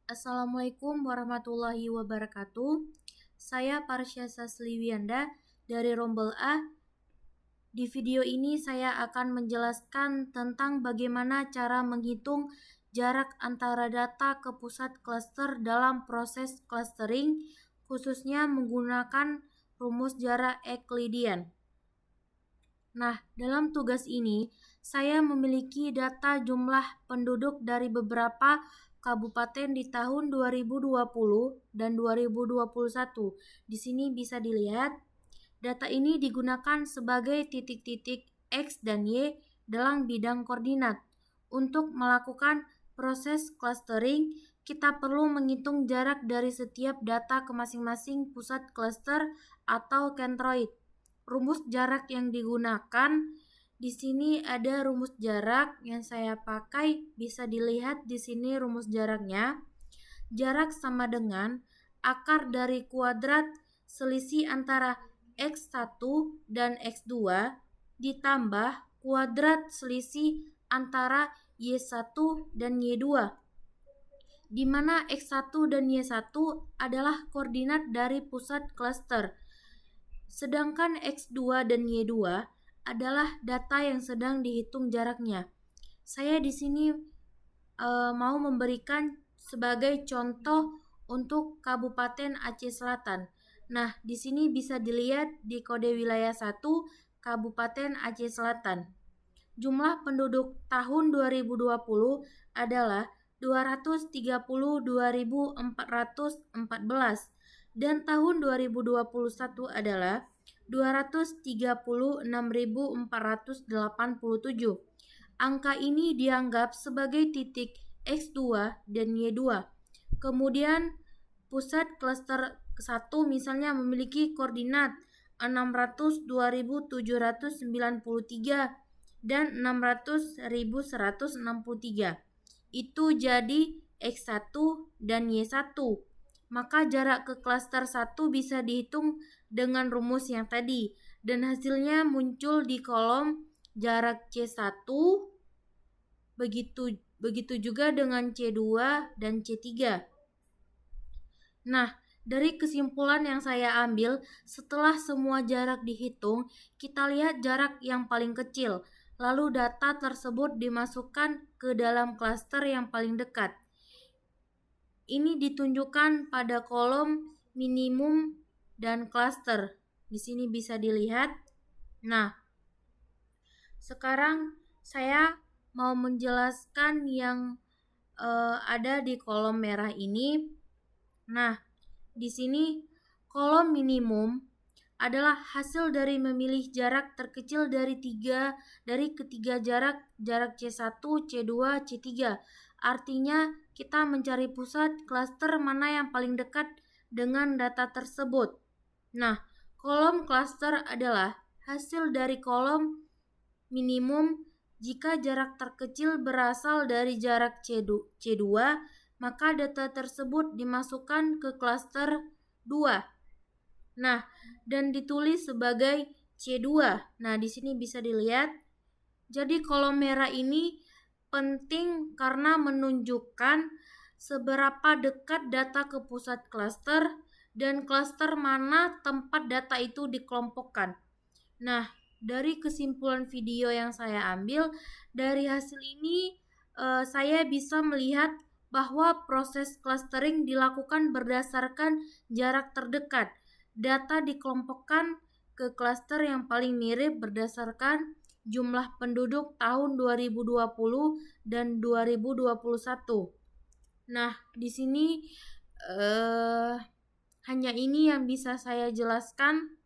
Assalamualaikum warahmatullahi wabarakatuh. Saya Parsya Sasliwianda dari Rombel A. Di video ini saya akan menjelaskan tentang bagaimana cara menghitung jarak antara data ke pusat klaster dalam proses clustering, khususnya menggunakan rumus jarak Euclidean. Nah, dalam tugas ini, saya memiliki data jumlah penduduk dari beberapa kabupaten di tahun 2020 dan 2021. Di sini bisa dilihat, data ini digunakan sebagai titik-titik X dan Y dalam bidang koordinat. Untuk melakukan proses clustering, kita perlu menghitung jarak dari setiap data ke masing-masing pusat cluster atau centroid. Rumus jarak yang digunakan di sini ada rumus jarak yang saya pakai, bisa dilihat di sini rumus jaraknya. Jarak sama dengan akar dari kuadrat selisih antara X1 dan X2 ditambah kuadrat selisih antara Y1 dan Y2, di mana X1 dan Y1 adalah koordinat dari pusat cluster, sedangkan X2 dan Y2 adalah data yang sedang dihitung jaraknya. Saya di sini mau memberikan sebagai contoh untuk Kabupaten Aceh Selatan. Nah, di sini bisa dilihat di kode wilayah 1 Kabupaten Aceh Selatan. Jumlah penduduk tahun 2020 adalah 232.414 dan tahun 2021 adalah 236.487. Angka ini dianggap sebagai titik X2 dan Y2. Kemudian pusat klaster 1 misalnya memiliki koordinat 602.793 dan 600.163. Itu jadi X1 dan Y1. Maka jarak ke klaster 1 bisa dihitung dengan rumus yang tadi, dan hasilnya muncul di kolom jarak C1, begitu juga dengan C2 dan C3. Nah, dari kesimpulan yang saya ambil, setelah semua jarak dihitung, kita lihat jarak yang paling kecil, lalu data tersebut dimasukkan ke dalam klaster yang paling dekat. Ini ditunjukkan pada kolom minimum dan klaster. Di sini bisa dilihat. Nah, sekarang saya mau menjelaskan yang ada di kolom merah ini. Nah, di sini kolom minimum adalah hasil dari memilih jarak terkecil dari ketiga jarak C1, C2, C3. Artinya kita mencari pusat klaster mana yang paling dekat dengan data tersebut. Nah, kolom klaster adalah hasil dari kolom minimum. Jika jarak terkecil berasal dari jarak C2, maka data tersebut dimasukkan ke klaster 2. Nah, dan ditulis sebagai C2. Nah, di sini bisa dilihat. Jadi kolom merah ini penting karena menunjukkan seberapa dekat data ke pusat klaster dan klaster mana tempat data itu dikelompokkan. Nah, dari kesimpulan video yang saya ambil, dari hasil ini saya bisa melihat bahwa proses clustering dilakukan berdasarkan jarak terdekat. Data dikelompokkan ke klaster yang paling mirip berdasarkan jumlah penduduk tahun 2020 dan 2021. Nah, di sini hanya ini yang bisa saya jelaskan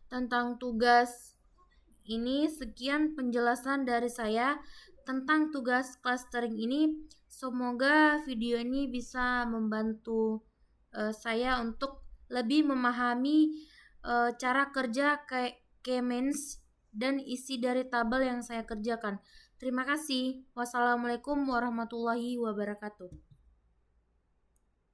tentang tugas ini. Sekian penjelasan dari saya tentang tugas clustering ini. Semoga video ini bisa membantu saya untuk lebih memahami cara kerja K-means dan isi dari tabel yang saya kerjakan. Terima kasih. Wassalamualaikum warahmatullahi wabarakatuh.